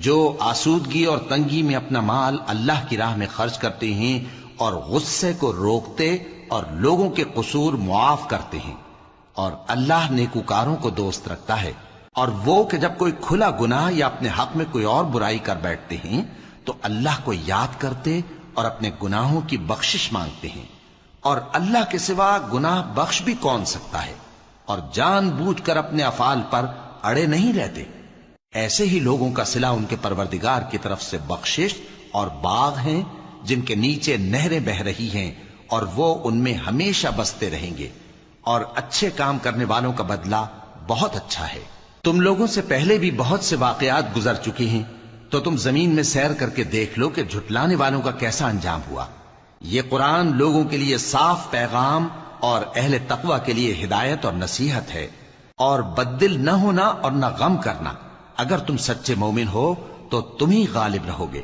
جو آسودگی اور تنگی میں اپنا مال اللہ کی راہ میں خرچ کرتے ہیں اور غصے کو روکتے اور لوگوں کے قصور معاف کرتے ہیں، اور اللہ نیکوکاروں کو دوست رکھتا ہے۔ اور وہ کہ جب کوئی کھلا گناہ یا اپنے حق میں کوئی اور برائی کر بیٹھتے ہیں تو اللہ کو یاد کرتے اور اپنے گناہوں کی بخشش مانگتے ہیں، اور اللہ کے سوا گناہ بخش بھی کون سکتا ہے، اور جان بوجھ کر اپنے افعال پر اڑے نہیں رہتے۔ ایسے ہی لوگوں کا صلہ ان کے پروردگار کی طرف سے بخشش اور باغ ہیں جن کے نیچے نہریں بہ رہی ہیں، اور وہ ان میں ہمیشہ بستے رہیں گے، اور اچھے کام کرنے والوں کا بدلہ بہت اچھا ہے۔ تم لوگوں سے پہلے بھی بہت سے واقعات گزر چکے ہیں، تو تم زمین میں سیر کر کے دیکھ لو کہ جھٹلانے والوں کا کیسا انجام ہوا۔ یہ قرآن لوگوں کے لیے صاف پیغام اور اہل تقوی کے لیے ہدایت اور نصیحت ہے، اور بددل نہ ہونا اور نہ غم کرنا۔ اگر تم سچے مومن ہو تو تم ہی غالب رہو گے۔